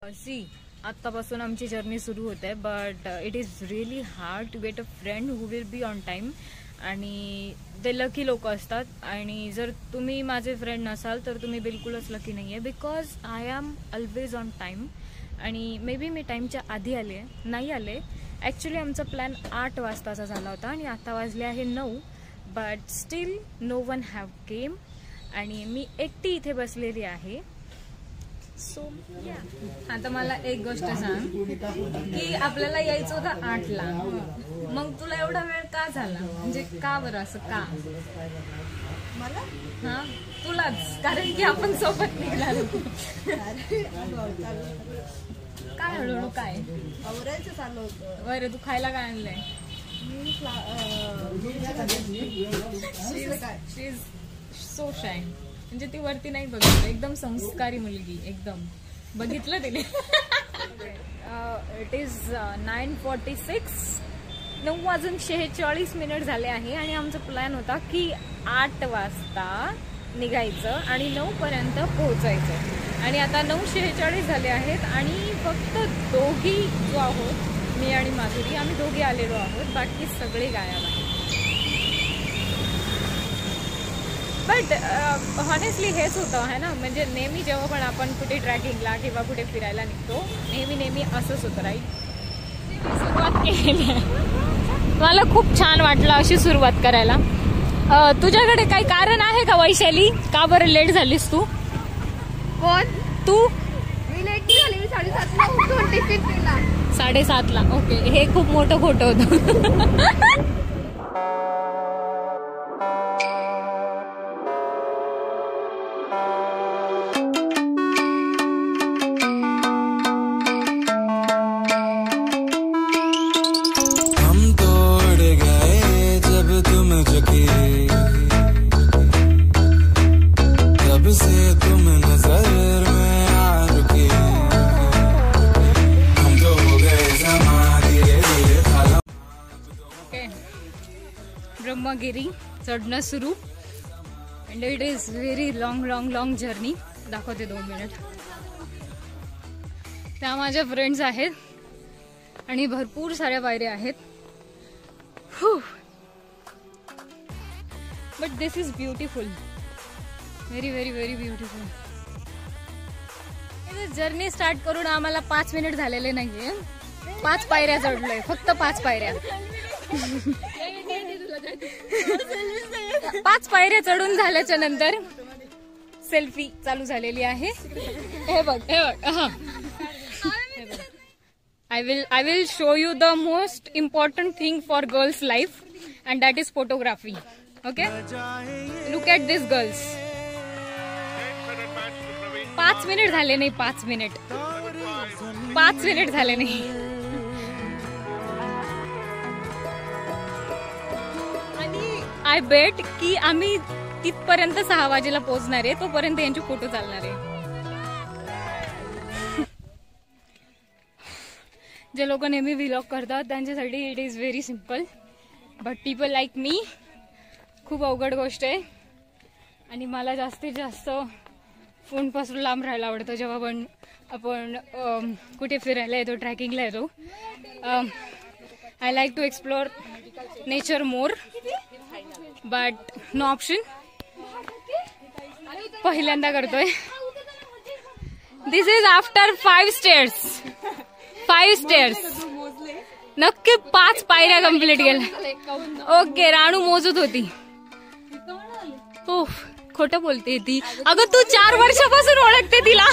C आत्तापासून आमची journey सुरू होते, but it is really hard to get a friend who will be on time. आणि ते लकी लोक असतात. आणि जर तुम्ही माझे फ्रेंड नसाल तर तुम्ही बिलकुलच लकी नाही आहे, because I am always on time. आणि मे बी मी टाईमच्या आधी आले नाही आले. ॲक्च्युली आमचा प्लॅन 8 वाजताचा झाला होता आणि आता वाजले आहे 9, but still no one have came. आणि मी एकटी इथे बसलेली आहे. सो आता मला एक गोष्ट सांग की आपल्याला यायचं होतं 8ला, मग तुला एवढा वेळ का झाला? म्हणजे का बरं असं का? मला हा तुलाच, कारण की आपण सोबत निघणार. काय हळूहळू काय आवरायचं चालू होतं. बरं, तू खायला काय आणलंय? शी इज सो शाय. म्हणजे ती वरती नाही बघितलं, एकदम संस्कारी मुलगी, एकदम बघितलं तिने. इट इज 9:46, 9:46 झाले आहे. आणि आमचा प्लॅन होता की 8 वाजता निघायचं आणि 9 पर्यंत पोहोचायचं. आणि आता 9:46 झाले आहेत आणि फक्त दोघी जो आहोत, मी आणि माधुरी, आम्ही दोघी आलेलो आहोत. बाकी सगळे गायब आहेत. बट हॉनेस्टली हेच होतं है ना. म्हणजे नेहमी जेव्हा पण आपण कुठे ट्रॅकिंगला किंवा कुठे फिरायला निघतो, नेहमी असंच होतं, राईट. सुरुवात केली आहे, मला खूप छान वाटलं अशी सुरुवात करायला. तुझ्याकडे काही कारण आहे का वैशाली, का बरं लेट झालीस तू? कोण? तू? मी लेट नाही झाली, मी 7:30ला उठून टिफिन दिला. 7:30ला? ओके, हे खूप मोठं खोटं होतं. ब्रह्मगिरी चढणं सुरू. And it is very long journey. दाखवते 2 मिनिट. त्या माझ्या फ्रेंड्स आहेत आणि भरपूर साऱ्या पायऱ्या आहेत. But this is beautiful, very beautiful. Journey start करून आम्हाला 5 मिनिट झालेले नाहीये. 5 पायऱ्या चढलोय, फक्त 5 पायऱ्या. 5 पायऱ्या चढून झाल्याच्या नंतर सेल्फी चालू झालेली आहे. हे बघ. I will show you the most important thing for girls' life, and that is photography. Okay? Look at these girls. 5 minute झाले नाही. 5 मिनिट झाले नाही. आय बेट की आम्ही तिथपर्यंत 6 वाजेला पोहोचणार आहे. तोपर्यंत यांचे फोटो चालणार आहे. जे लोक नेहमी व्लॉग करतात त्यांच्यासाठी it is very simple, but people like me खूप अवघड गोष्ट आहे. आणि मला जास्तीत जास्त फोनपासून लांब राहायला आवडतं. जेव्हा पण आपण कुठे फिरायला येतो, ट्रॅकिंगला येतो. I like to explore nature more, but no option. पहिल्यांदा करतोय. This is after 5 stairs. 5 stairs नक्की 5 पायऱ्या कम्प्लीट केल्या. ओके, राणू मोजत होती. हो, खोटं बोलते ती. अगं तू 4 वर्षापासून ओळखते तिला.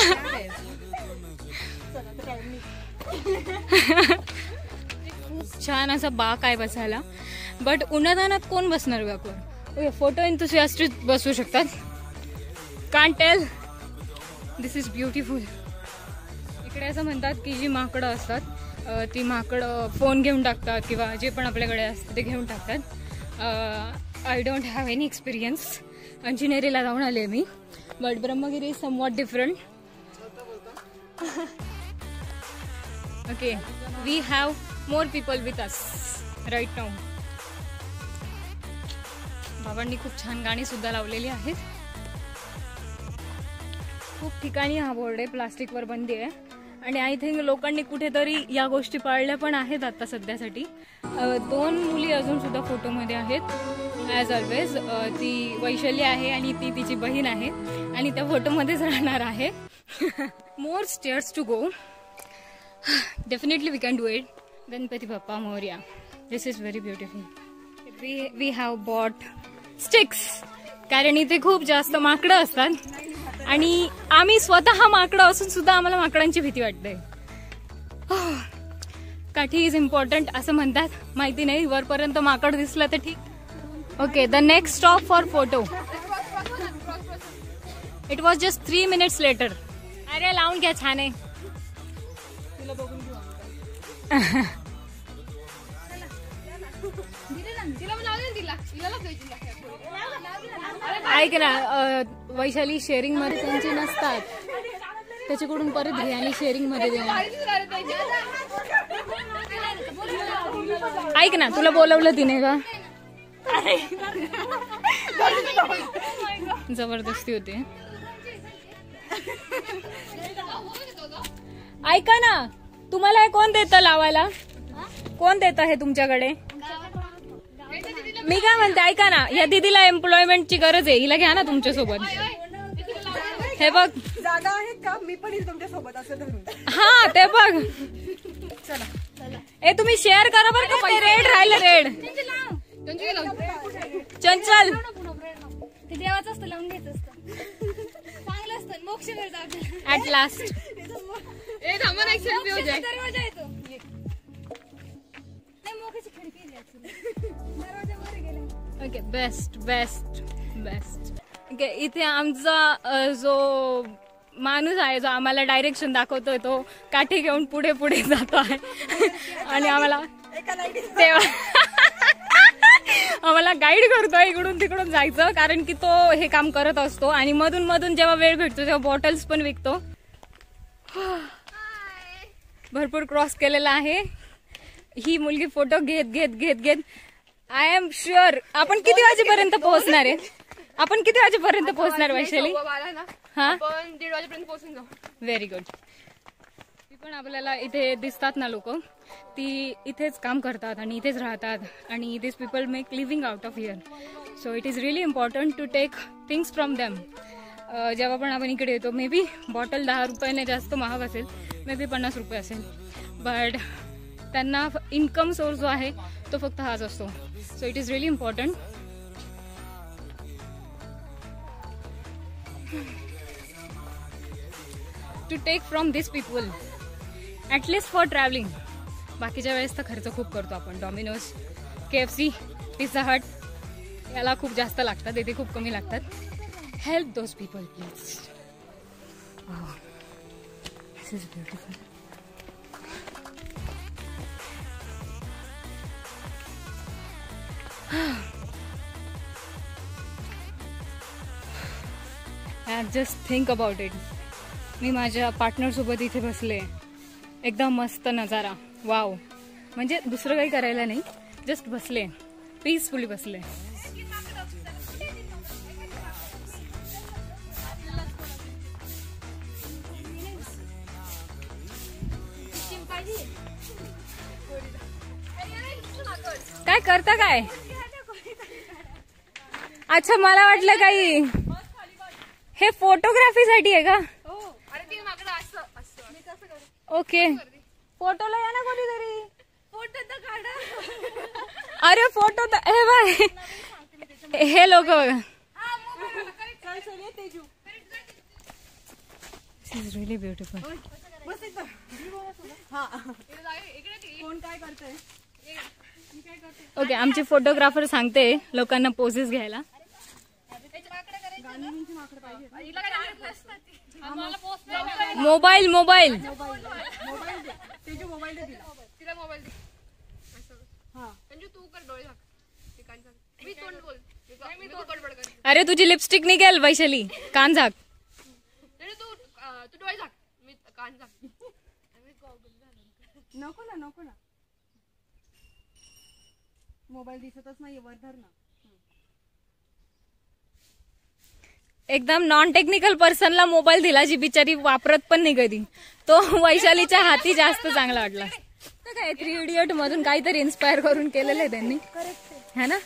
खूप छान असा बाक आहे बसायला. बट उन्हातानात कोण बसणार बाकवर? फोटो एन्थुसियास्टिक बसू शकतात. Can't tell. This is beautiful. इकडे असं म्हणतात की जी माकडं असतात ती माकडं फोन घेऊन टाकतात किंवा जे पण आपल्याकडे असतं ते घेऊन टाकतात. I don't have any experience. अंजनेरीला जाऊन आले मी, but Brahmagiri is somewhat different. Okay, we have more people with us right now. बाबांनी खूप छान गाणी सुद्धा लावलेली आहेत. खूप ठिकाणी हा बोर्ड आहे प्लास्टिकवर बंदी आहे. आणि आय थिंक लोकांनी कुठेतरी या गोष्टी पाळल्या पण आहेत आता सध्यासाठी. 2 मुली अजून सुद्धा फोटोमध्ये आहेत ॲज ऑलवेज. ती वैशाली आहे आणि ती तिची बहीण आहे आणि त्या फोटोमध्येच राहणार आहे. More stairs to go. Definitely we can do it. Ganpati Bappa Morya. This is very beautiful. We have bought sticks कारण इथे खूप जास्त माकडं असतात आणि आम्ही स्वतः माकडं असून सुद्धा आम्हाला माकडांची भीती वाटते. काठी इज इम्पॉर्टंट असं म्हणतात, माहिती नाही, वरपर्यंत माकड दिसलं तर ठीक. Okay, the next stop for photo. It was just 3 minutes later. अरे लावून घ्या, छान आहे. ऐक ना, वैशाली शेअरिंग मध्ये त्यांची नसतात, त्याच्याकडून परत घे आणि शेअरिंग मध्ये दे. ऐक ना, तुला बोलवलं तिने का? जबरदस्ती होते. ऐका ना, तुम्हाला हे कोण देतं लावायला? कोण देतं हे तुमच्याकडे? मी काय म्हणते, ऐका ना, या दीदीला एम्प्लॉयमेंटची गरज आहे, हिला घ्या ना तुमच्यासोबत. हे बघ, जागा आहे का? मी पण येईल तुमच्या सोबत असं धरून. हा ते बघ. चला, ए तुम्ही शेअर करा बरं का. रेड राहिलं, रेड. चंचल ते देवाचं असतं, लावून घ्यायचं असतं, चांगलं असतं, मोक्ष मिळतं ऍट लास्ट. दरवाजा येतो. नाही, मोक्याची खिडकी दरवाजा वर गेला. Okay, best best best. Okay, इथे आमचा जो माणूस आहे, जो आम्हाला डायरेक्शन दाखवतोय, तो काठी घेऊन पुढे पुढे जातो आहे आणि आम्हाला आम्हाला गाईड करतोय इकडून तिकडून जायचं, कारण की तो हे काम करत असतो आणि मधून मधून जेव्हा वेळ भेटतो तेव्हा बॉटल्स पण विकतो. भरपूर क्रॉस केलेला आहे. ही मुलगी फोटो घेत घेत घेत घेत. आय एम शुअर आपण किती वाजेपर्यंत पोहोचणार आहे? आपण किती वाजेपर्यंत पोहोचणार वैशाली? हा, 1:30 वाजेपर्यंत पोहोचून जाऊ. Very good. पण आपल्याला इथे दिसतात ना लोक, ती इथेच काम करतात आणि इथेच राहतात आणि this people make living out of here. So it is really important to take things from them. जेव्हा पण आपण इकडे येतो, मे बी बॉटल 10 रुपयाने जास्त महाग असेल, मे बी 50 रुपये असेल, बट त्यांना इन्कम सोर्स जो आहे तो फक्त हाच असतो. So it is really important. To take from this people at least for travelling. बाकीच्या वेळेस तर खर्च खूप करतो आपण. डॉमिनोज, KFC, पिझ्झा हट याला खूप जास्त लागतात, इथे खूप कमी लागतात. Help those people please. This is beautiful. Just think about it. मी माझ्या पार्टनरसोबत इथे बसले, एकदम मस्त नजारा. वाव, म्हणजे दुसरं काही करायला नाही, जस्ट बसले, पीसफुली बसले. काय करता काय? अच्छा, मला वाटलं काही हे फोटोग्राफीसाठी आहे का? ओके, फोटोला या ना कोणीतरी. फोटो तर काढा. अरे फोटो तर हे बाय, हे लोक बघा. दिस इज रिअली ब्युटिफुल. कोण काय करतंय? ओके, आमची फोटोग्राफर सांगते लोकांना पोजेस घ्यायला. मोबाईल मोबाईल अरे तुझी लिपस्टिक निघेल वैशाली. कान झाक. नको ना, नको ना, मोबाईल दिसतच नाही, वर धर ना. एकदम नॉन टेक्निकल पर्सनला मोबाईल दिला जी बिचारी वापरत पण नाही कधी, तो वैशालीच्या हाती जास्त चांगला वाटला. काय 3 इडियट मधून काहीतरी इन्स्पायर करून केलेलं आहे त्यांनी, है ना.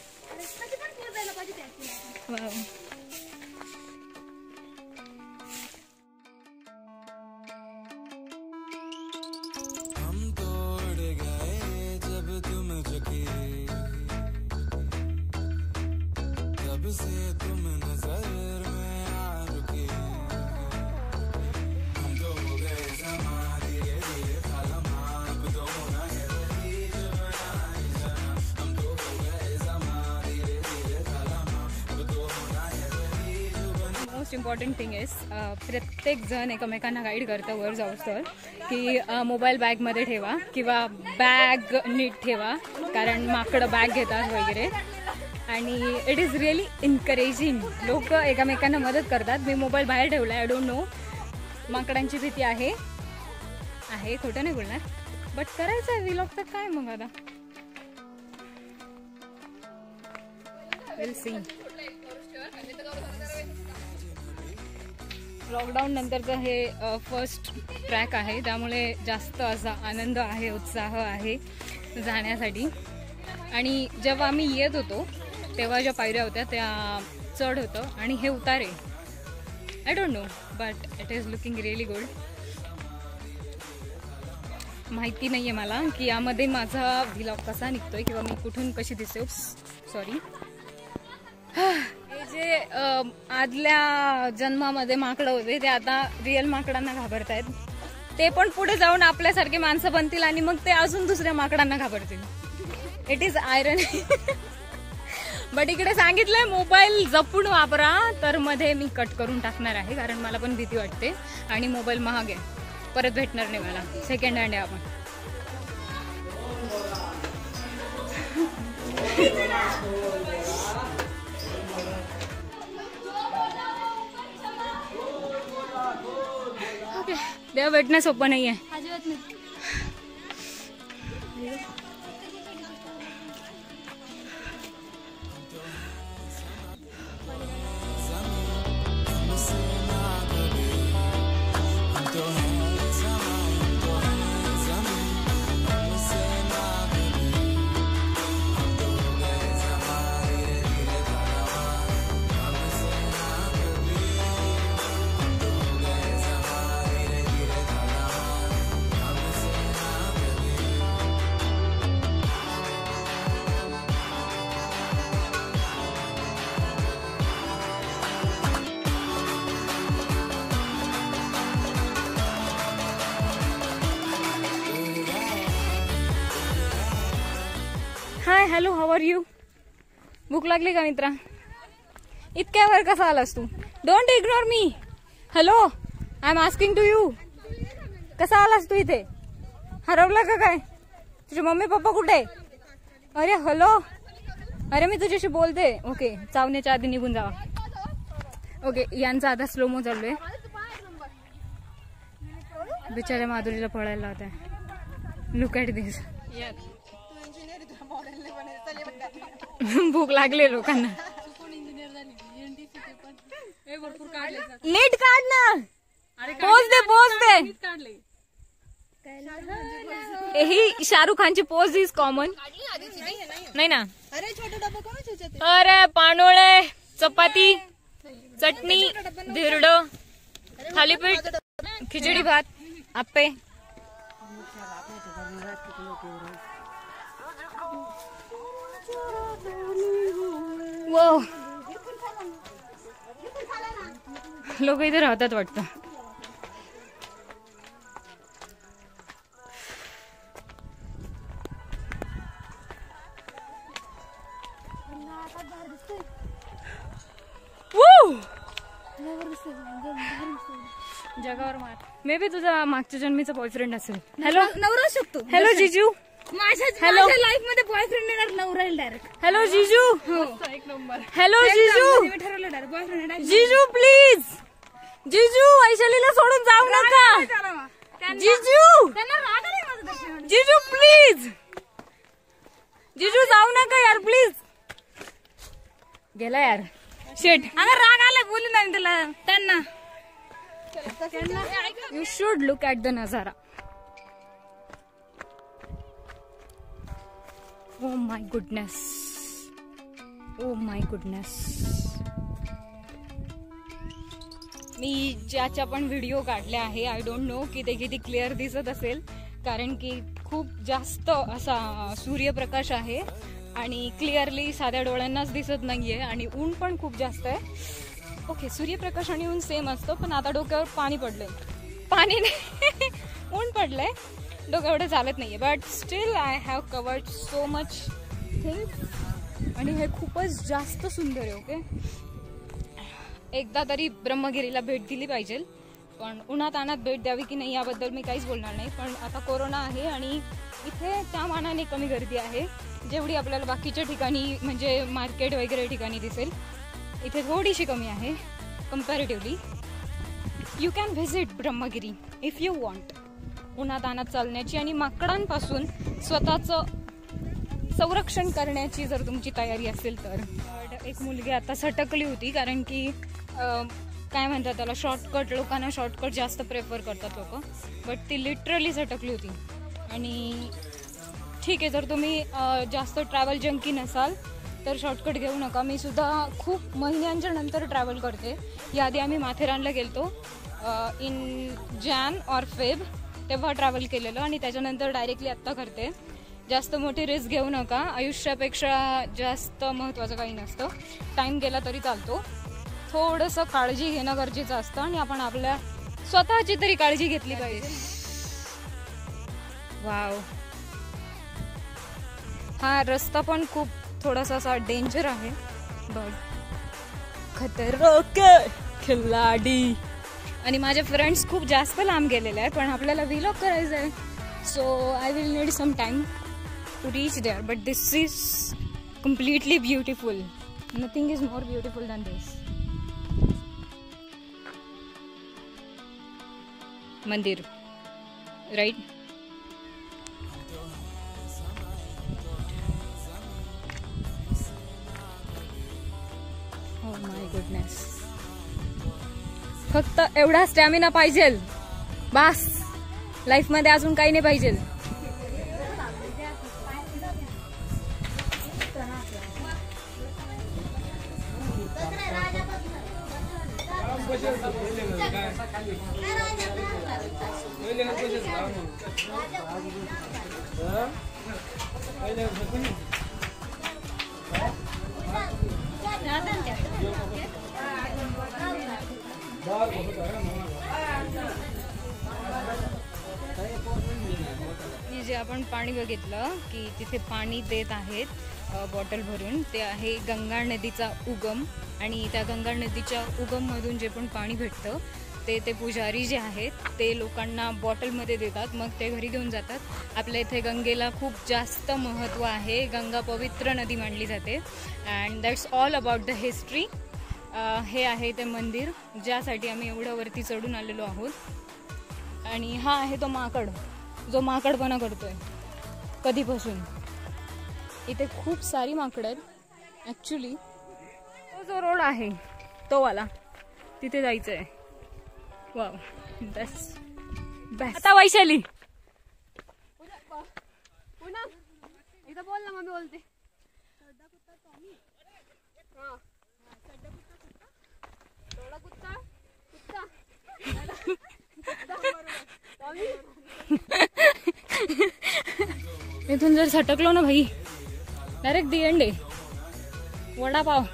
मोस्ट इम्पॉर्टंट थिंग इज प्रत्येक जण एकमेकांना गाईड करतं वर जाऊस तर की मोबाईल बॅगमध्ये ठेवा किंवा बॅग नीट ठेवा, कारण माकडं बॅग घेतात वगैरे. आणि इट इज रिअली एनकरेजिंग. लोक एकमेकांना मदत करतात. मी मोबाईल बाहेर ठेवला, आय डोंट नो, माकडांची भीती आहे, खोटं नाही बोलणार, बट करायचं आहे व्लॉग तर काय मग आता विल सी. लॉकडाऊन नंतरचं हे फर्स्ट ट्रॅक आहे, त्यामुळे जास्त असा आनंद आहे, उत्साह आहे जाण्यासाठी. आणि जेव्हा आम्ही येत होतो तेव्हा ज्या पायऱ्या होत्या त्या चढ होतं आणि हे उतारे, I don't know, but it is looking really good. माहिती नाही आहे मला की यामध्ये माझा व्लॉग कसा निघतोय किंवा मी कुठून कशी दिसते. सॉरी. हे जे आदल्या जन्मामध्ये माकडं होते ते आता रिअल माकडांना घाबरतायत. ते पण पुढे जाऊन आपल्यासारखे माणसं बनतील आणि मग ते अजून दुसऱ्या माकडांना घाबरतील. इट इज आयरनी. बट इकडे सांगितलंय मोबाईल जपून वापरा, तर मध्ये मी कट करून टाकणार आहे, कारण मला पण भीती वाटते आणि मोबाईल महाग आहे, परत भेटणार नाही मला, सेकंड हँड आहे. आपण देव भेटणं सोपं नाही आहे. Hi, hello, how are you? भूक लागली का मित्रा? इतक्या वेळ कसा आलास तू? Don't ignore me. Hello, I am asking to you. कसा आलास तू इथे? हरवला का काय? तुझे मम्मी पप्पा कुठे? अरे हॅलो, अरे मी तुझ्याशी बोलते. ओके, चावण्याच्या आधी निघून जावा. ओके, यांचा आता स्लोमो चालू आहे. बिचाऱ्या माधुरीला पळायला होत्या. लुक ॲट दिस. भूक लागले लोकांना. नीट काढ ना. पोज दे. ही शाहरुख खानची पोज इज कॉमन नाही ना. अरे पानोळे, चपाती, चटणी, धिरड, थालीपीठ, खिचडी भात, आप्पे. वो लोक इथे राहतात वाटतं. जगावर मार. मे बी तुझा मागच्या जन्मीचा बॉयफ्रेंड असेल. हॅलो, नवरा शकतो. हॅलो जिजू. माझ्या लाईफ मध्ये बॉयफ्रेंड येणार, नवरा डायरेक्ट. हॅलो जिजू. एक नंबर. हॅलो जिजू. ठरवलं डायरेक्ट बॉयफ्रेंड. जिजू प्लीज. जिजू, वैशालीला सोडून जाऊ नका. जिजू, जिजू प्लीज. जिजू जाऊ नका यार प्लीज. गेला यार. शेट अगं राग आला बोलू ना मी तुला त्यांना. You should look at the नजारा. Oh my goodness, oh my goodness. मी ज्याच्या पण व्हिडिओ काढले आहे, आय डोंट नो की ते किती क्लिअर दिसत असेल, कारण की खूप जास्त असा सूर्यप्रकाश आहे आणि क्लिअरली साध्या डोळ्यांनाच दिसत नाहीये आणि ऊन पण खूप जास्त आहे. ओके, सूर्यप्रकाश आणि ऊन सेम असतं, पण आता डोक्यावर पाणी पडलंय. पाणी नाही ऊन पडलंय, डोकं एवढं चालत नाहीये. But still I have covered so much things आणि हे खूपच जास्त सुंदर आहे. ओके, एकदा तरी ब्रह्मगिरीला भेट दिली पाहिजे, पण उन्हात अनात भेट द्यावी की नाही याबद्दल मी काहीच बोलणार नाही. पण आता कोरोना आहे आणि इथे त्या मानाने कमी गर्दी आहे, जेवढी आपल्याला बाकीच्या ठिकाणी म्हणजे मार्केट वगैरे ठिकाणी दिसेल. इथे थोडीशी कमी आहे comparatively. You can visit Brahmagiri if you want. उन्हात अनात चालण्याची आणि माकडांपासून स्वतःचं संरक्षण करण्याची जर तुमची तयारी असेल तर. एक मुलगी आता सटकली होती, कारण की काय म्हणतात त्याला, शॉर्टकट, लोकांना शॉर्टकट जास्त प्रेफर करतात लोक, बट ती लिटरली सटकली होती. आणि ठीक आहे, जर तुम्ही जास्त ट्रॅव्हल जंकी नसाल तर शॉर्टकट घेऊ नका. मी सुद्धा खूप महिन्यांच्या नंतर ट्रॅव्हल करते. याआधी आम्ही माथेरानला गेलतो इन जॅन ऑर फेब, तेव्हा ट्रॅव्हल केलेलं आणि त्याच्यानंतर डायरेक्टली आत्ता करते. जास्त मोठी रिस्क घेऊ नका. आयुष्यापेक्षा जास्त महत्त्वाचं काही नसतं. टाईम गेला तरी चालतो. थोडंसं काळजी घेणं गरजेचं असतं आणि आपण आपल्या स्वतःची तरी काळजी घेतली पाहिजे. वाव, हा रस्ता पण खूप थोडासा असा डेंजर आहे, बट खतरनाक खिल्लाडी. आणि माझे फ्रेंड्स खूप जास्त लांब गेलेले आहेत, पण आपल्याला व्लॉग करायचं आहे, so I will need some time to reach there. But this is completely beautiful. Nothing is more beautiful than this. मंदिर, राईट? Oh my goodness. फक्त एवढा स्टॅमिना पाहिजे बास. लाईफ मध्ये अजून काही नाही पाहिजे. जे आपण पाणी बघितलं की तिथे पाणी देत आहेत बॉटल भरून, ते आहे गंगा नदीचा उगम. आणि त्या गंगा नदीच्या उगममधून जे पण पाणी भेटतं ते पुजारी जे आहेत ते लोकांना बॉटलमध्ये देतात, मग ते घरी घेऊन जातात. आपल्या इथे गंगेला खूप जास्त महत्त्व आहे. गंगा पवित्र नदी मानली जाते. And that's all about the history. हे आहे ते मंदिर ज्यासाठी आम्ही एवढं वरती चढून आलेलो आहोत. आणि हा आहे तो माकड जो माकडपणा करतोय कधीपासून. इथे खूप सारी माकडं आहेत ॲक्च्युली. तो जो रोड आहे तो वाला, तिथे जायचं आहे. Wow, best. आता वैशाली इथं बोल ना, मम्मी बोलते. इथून जर सटकलो ना भाई, डायरेक्ट दी एंड आहे. वडापाव,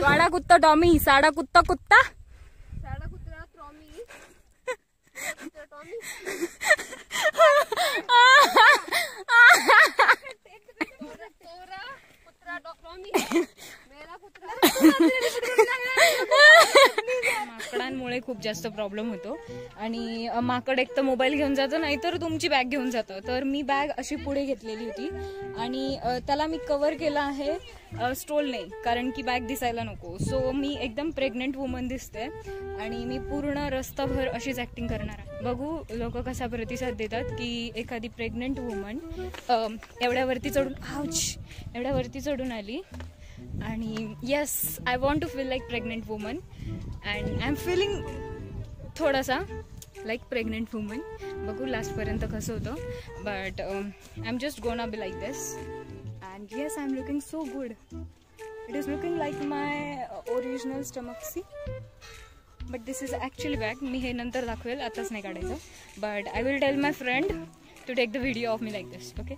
वाडा कुत्ता टॉमी, साडा कुत्ता कुत्ता, साडा कुत्रा टॉमी, टॉमी. माकडांमुळे त्यामुळे खूप जास्त प्रॉब्लेम होतो. आणि माकड एक तर मोबाईल घेऊन जातं, नाहीतर तुमची बॅग घेऊन जातं. तर मी बॅग अशी पुढे घेतलेली होती आणि त्याला मी कव्हर केलं आहे स्टोलने, कारण की बॅग दिसायला नको. सो मी एकदम प्रेग्नेंट वुमन दिसते आणि मी पूर्ण रस्ताभर अशीच ॲक्टिंग करणार आहे. बघू लोक कसा प्रतिसाद देतात की एखादी प्रेग्नेंट वुमन एवढ्यावरती चढून आली. आणि yes, I want to feel like pregnant woman and I am feeling थोडासा लाईक प्रेग्नेंट वुमन. बघू लास्टपर्यंत कसं होतं. But I am just gonna be like this and yes, I am looking so good. It is looking like my original stomach see. But this is actually bag. मी हे नंतर दाखवेल, आताच नाही काढायचं. But I will tell my friend to take the video of me like this. Okay.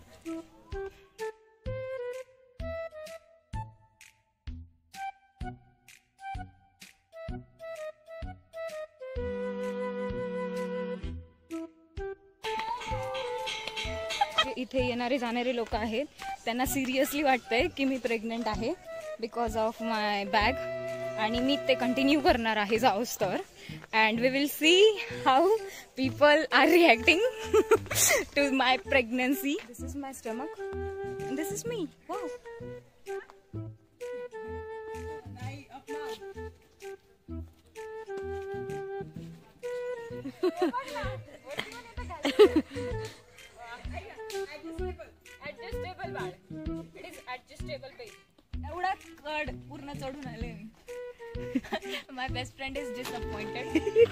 इथे येणारे जाणारे लोक आहेत, त्यांना सिरियसली वाटतंय की मी प्रेग्नंट आहे बिकॉज ऑफ माय बॅग. आणि मी ते कंटिन्यू करणार आहे जाऊस तर. And we will see how people are reacting to my pregnancy. This is my stomach and this is me. Wow. Adjustable बाळ. It is adjustable page. एवढा कड पूर्ण चढून आले मी. My best friend is disappointed.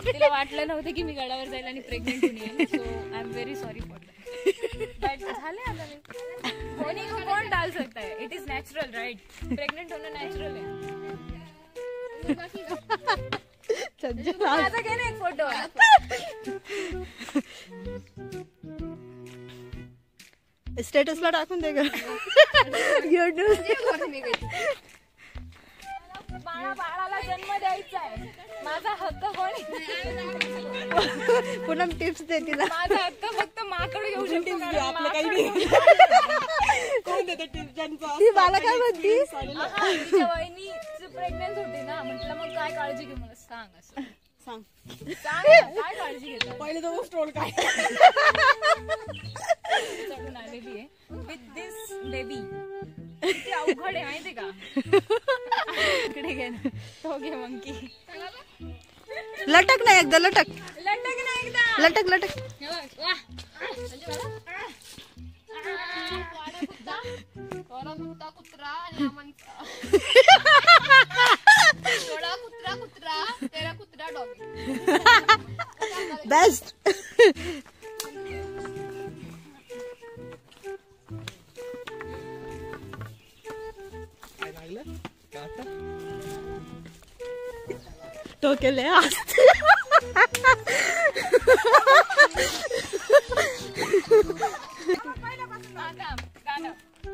तिला वाटलं नव्हतं की मी गडावर जाईल आणि प्रेग्नेंट होऊन येईल. So I am very sorry for that. But झाले आता मी. होने को कौन डाल सकता है? It is natural right. Pregnant होणं नॅचरल आहे. माझा काय ना एक फोटो. स्टेटसला टाकून दे ग. बाळाला जन्म द्यायचा आहे. माझा हक्क कोणी. पुन्हा टिप्स दे तिला. माझा हक्क फक्त माकड घेऊ शकतो. आपलं काही नाही. कोण देतं टिप्स? ती मला काय म्हणती? तिच्या वहिनी प्रेग्नेंट होती ना, म्हटलं मग काय काळजी घेऊ. मला सांग असं. सांग काय काळजी घेतो. पहिले तो स्टोर काय चढून आलेली आहे विथ दिस बेबी. किती अवघड आहे माहिती का. इकडे घे ना. तो घे मंकी. लटक ना एकदा. लटक लटक ना एकदा. लटक लटक. कुत्रा आणि आमंचा. थोडा कुत्रा तेरा कुत्रा डॉगी. बेस्ट. टोकेले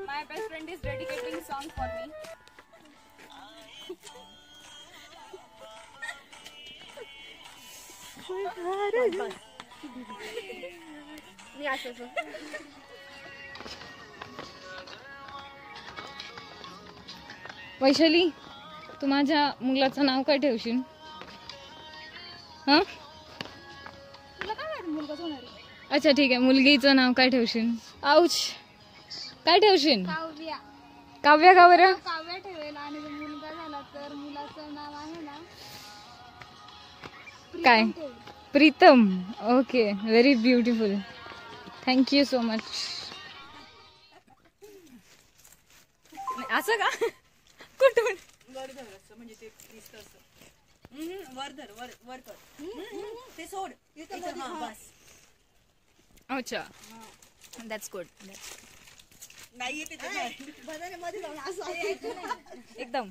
My best friend is dedicating song for me. मी असं वैशाली, तू माझ्या मुलाचं नाव काय ठेवशील? हा, तुला काय वाटतं मुलगाच होणार आहे? अच्छा ठीक आहे. मुलगीचं नाव काय ठेवशील? आऊच. काय ठेवशील? काव्या. काव्या का बरं? काव्या ठेवेल. आणि जर मुलगा झाला तर मुलाचं नाव आहे ना काय? Pritam. Okay, very beautiful. Thank you so much. असं का? कुठून? वर धर असं, म्हणजे ते दिसतं असं. वर धर, वर कर. ते सोड. बस. अच्छा, दॅट्स गुड. नाही मध्ये जाऊन असं एकदम.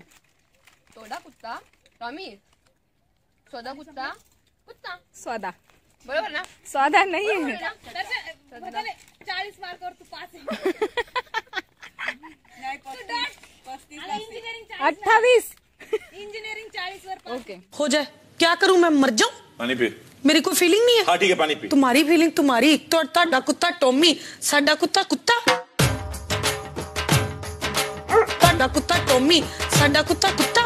सोडा कुत्ता टॉमी. सोदा कुत्ता स्वादा. बरोबर ना? स्वादा नाही. 40 मार्कावर तू 5 28. इंजिनिअरिंग 40 वर. ओके. हो जाए क्या करूं मैं मर जाऊं? पानी पी. मेरी कोई फीलिंग नहीं है. हाँ ठीक है पानी पी. तुम्हारी फीलिंग तुम्हारी. तो ताड़ा कुत्ता टॉमी, साडा कुत्ता कुत्ता. ताड़ा कुत्ता टॉमी, साडा कुत्ता कुत्ता.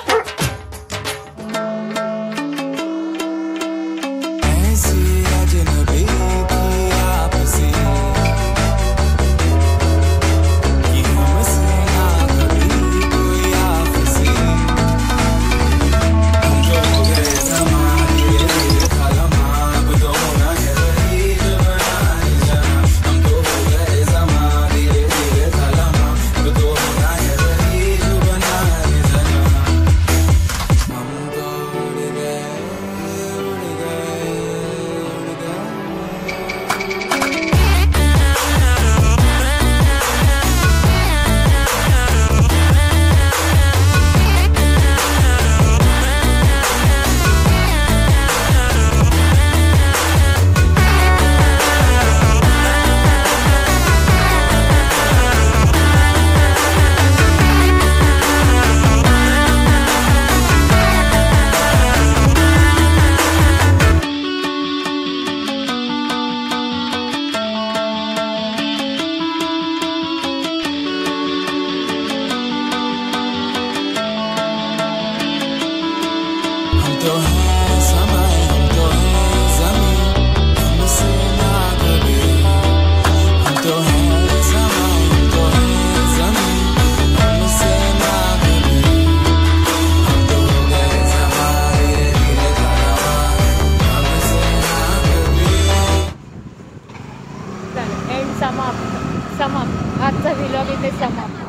आजचा व्हिडिओ इथे समाप्त.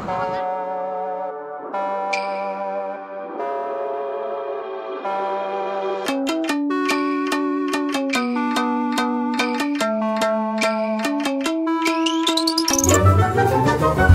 Thank you.